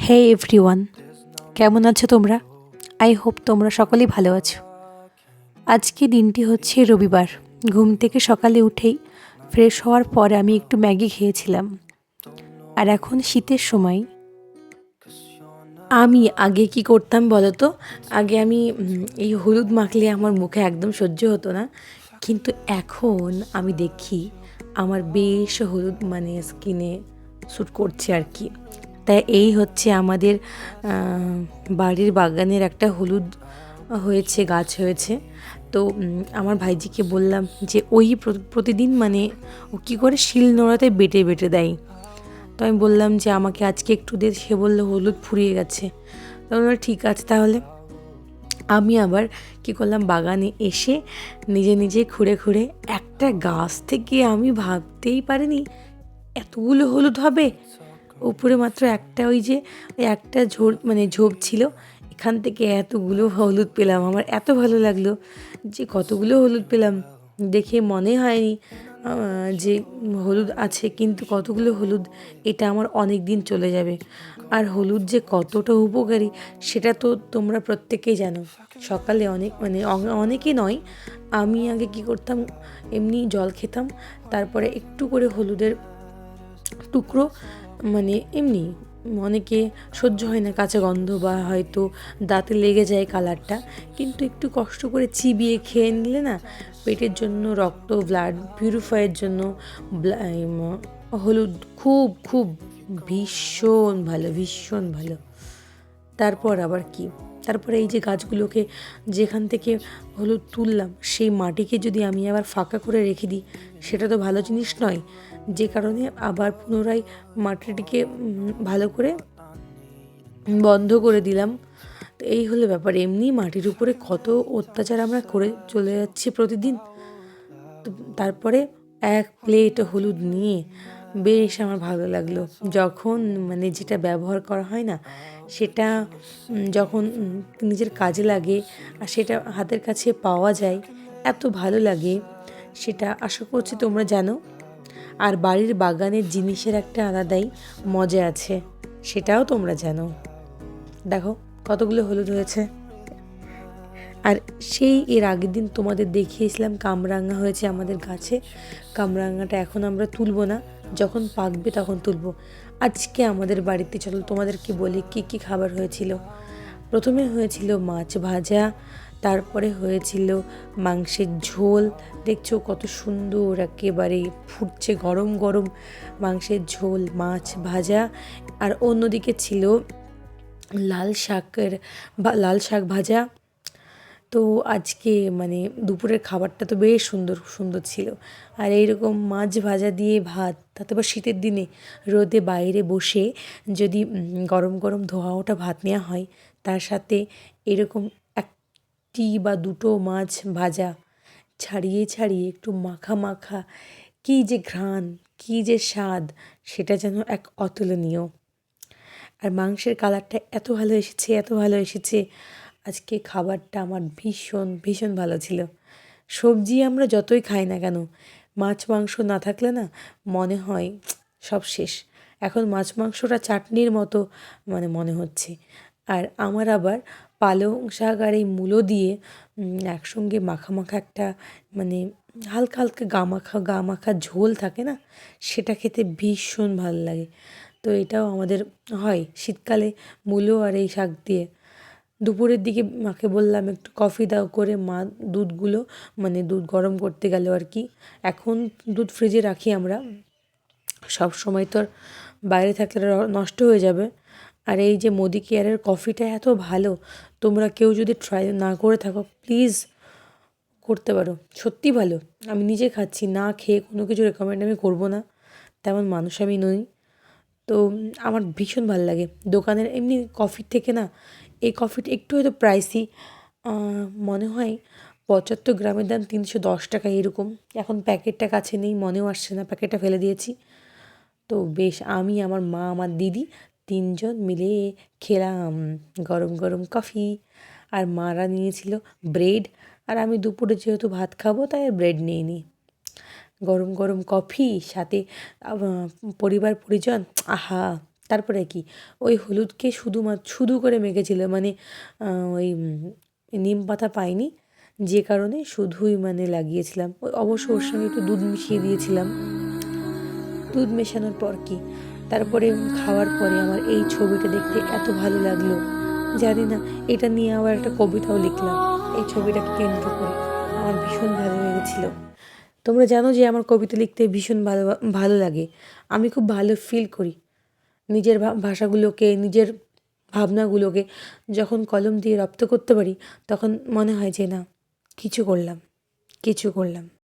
হে everyone, কেমন আছো তোমরা? আই হোপ তোমরা সকলেই ভালো আছো। আজকে দিনটি হচ্ছে রবিবার। ঘুম থেকে সকালে উঠেই ফ্রেশ হওয়ার পরে আমি একটু ম্যাগি খেয়েছিলাম। আর এখন শীতের সময় আমি আগে কি করতাম বলো তো? আগে আমি এই হলুদ মাখলে আমার মুখে একদম সহ্য হতো না, কিন্তু এখন আমি দেখি আমার বেশ হলুদ মানে স্কিনে স্যুট করছে আর কি। তাই এই হচ্ছে আমাদের বাড়ির বাগানের একটা হলুদ হয়েছে, গাছ হয়েছে। তো আমার ভাইজিকে বললাম যে ওই প্রতিদিন মানে ও কী করে শিল নোড়াতে বেটে বেটে দেয়। তো আমি বললাম যে আমাকে আজকে একটু দে। সে বললো হলুদ ফুরিয়ে গেছে। তো বললাম ঠিক আছে তাহলে। আমি আবার কী করলাম, বাগানে এসে নিজে নিজে খুঁড়ে খুঁড়ে একটা গাছ থেকে আমি ভাবতেই পারিনি এতগুলো হলুদ হবে। উপরে মাত্র একটা ওই যে একটা ঝোপ ছিল, এখান থেকে এতগুলো হলুদ পেলাম। আমার এত ভালো লাগলো যে কতগুলো হলুদ পেলাম, দেখে মনে হয়নি যে হলুদ আছে, কিন্তু কতগুলো হলুদ, এটা আমার অনেক দিন চলে যাবে। আর হলুদ যে কতটা উপকারী সেটা তো তোমরা প্রত্যেকেই জানো। সকালে অনেকে নয়, আমি আগে কি করতাম, এমনি জল খেতাম, তারপরে একটু করে হলুদের টুকরো এমনি, অনেকে সহ্য হয় না কাঁচা গন্ধ বা হয়তো দাঁতে লেগে যায় কালারটা, কিন্তু একটু কষ্ট করে চিবিয়ে খেয়ে নিলে না পেটের জন্য, রক্ত ব্লাড পিউরিফাইয়ের জন্য হলুদ খুব খুব ভীষণ ভালো, ভীষণ ভালো। তারপর আবার কি, তারপরে এই যে গাছগুলোকে যেখান থেকে হলুদ তুললাম সেই মাটিকে যদি আমি আবার ফাঁকা করে রেখে দিই, সেটা তো ভালো জিনিস নয়। যে কারণে আবার পুনরায় মাটিটিকে ভালো করে বন্ধ করে দিলাম। তো এই হলো ব্যাপার। এমনি মাটির উপরে কত অত্যাচার আমরা করে চলে যাচ্ছি প্রতিদিন। তো তারপরে এক প্লেট হলুদ নিয়ে বেশ আমার ভালো লাগলো। যখন যেটা ব্যবহার করা হয় না সেটা যখন নিজের কাজে লাগে আর সেটা হাতের কাছে পাওয়া যায়, এত ভালো লাগে, সেটা আশা করছি তোমরা জানো। আর বাড়ির বাগানের জিনিসের একটা আলাদাই মজা আছে, সেটাও তোমরা জানো। দেখো কতগুলো হলুদ হয়েছে। আর সেই এর আগের দিন তোমাদের দেখিয়েছিলাম কামরাঙা হয়েছে আমাদের গাছে। কামরাঙাটা এখন আমরা তুলব না, যখন পাকবে তখন তুলব। আজকে আমাদের বাড়িতে চলো তোমাদেরকে বলি কী কী খাবার হয়েছিল। প্রথমে হয়েছিল মাছ ভাজা, তারপরে হয়েছিল মাংসের ঝোল। দেখছো কত সুন্দর একেবারে ফুটছে গরম গরম মাংসের ঝোল, মাছ ভাজা। আর অন্যদিকে ছিল লাল শাক ভাজা। তো আজকে দুপুরের খাবারটা তো বেশ সুন্দর সুন্দর ছিল। আর এইরকম মাছ ভাজা দিয়ে ভাত, তাতে আবার শীতের দিনে রোদে বাইরে বসে যদি গরম গরম ধোয়া ওঠা ভাত নেওয়া হয়, তার সাথে এরকম একটি বা দুটো মাছ ভাজা ছাড়িয়ে ছাড়িয়ে একটু মাখা মাখা, কী যে ঘ্রাণ, কী যে স্বাদ, সেটা যেন এক অতুলনীয়। আর মাংসের কালারটা এত ভালো এসেছে, এত ভালো এসেছে। আজকে খাবারটা আমার ভীষণ ভীষণ ভালো ছিল। সবজি আমরা যতই খাই না কেন, মাছ মাংস না থাকলে না মনে হয় সব শেষ। এখন মাছ মাংসটা চাটনির মতো মনে হচ্ছে। আর আমার আবার পালং শাক আর এই মূলো দিয়ে একসঙ্গে মাখা মাখা একটা হালকা হালকা গা মাখা ঝোল থাকে না, সেটা খেতে ভীষণ ভালো লাগে। তো এটাও আমাদের হয় শীতকালে, মূলো আর এই শাক দিয়ে। দুপুরের দিকে মাকে বললাম একটু কফি দাও করে, মা দুধগুলো দুধ গরম করতে গেল আর কি। এখন দুধ ফ্রিজে রাখি আমরা, সব সময় তো আর বাইরে থাকলে নষ্ট হয়ে যাবে। আর এই যে মোদি কেয়ারের কফিটা এত ভালো, তোমরা কেউ যদি ট্রাই না করে থাকো প্লিজ করতে পারো, সত্যি ভালো। আমি নিজে খাচ্ছি, না খেয়ে কোনো কিছু রেকমেন্ড আমি করবো না, তেমন মানুষ আমি নই। তো আমার ভীষণ ভালো লাগে দোকানের এমনি কফির থেকে না, এই কফিটা একটু হয়তো প্রাইসি মনে হয়। 75 গ্রামের দাম 310 টাকা এরকম। এখন প্যাকেটটা কাছে নেই, মনেও আসছে না, প্যাকেটটা ফেলে দিয়েছি। তো বেশ আমি, আমার মা, আমার দিদি তিনজন মিলে খেলাম গরম গরম কফি। আর মারা নিয়েছিল ব্রেড, আর আমি দুপুরে যেহেতু ভাত খাবো তাই আর ব্রেড নিয়ে নিই। গরম গরম কফি সাথে পরিবার পরিজন, আহা তারপরে কি, ওই হলুদকে শুধু করে মেখেছিল, মানে ওই নিম পাতা পাইনি, যে কারণে শুধুই মানে লাগিয়েছিলাম। অবশ্য ওর সঙ্গে একটু দুধ মিশিয়ে দিয়েছিলাম। দুধ মেশানোর পর কি, তারপরে খাওয়ার পরে আমার এই ছবিটা দেখতে এত ভালো লাগলো, জানি না, এটা নিয়ে আবার একটা কবিতাও লিখলাম এই ছবিটাকে কেন্দ্র করে। আমার ভীষণ ভালো লেগেছিল। তোমরা জানো যে আমার কবিতা লিখতে ভীষণ ভালো ভালো লাগে। আমি খুব ভালো ফিল করি নিজের ভাষাগুলোকে, নিজের ভাবনাগুলোকে যখন কলম দিয়ে রপ্ত করতে পারি, তখন মনে হয় যে না, কিছু করলাম, কিছু করলাম।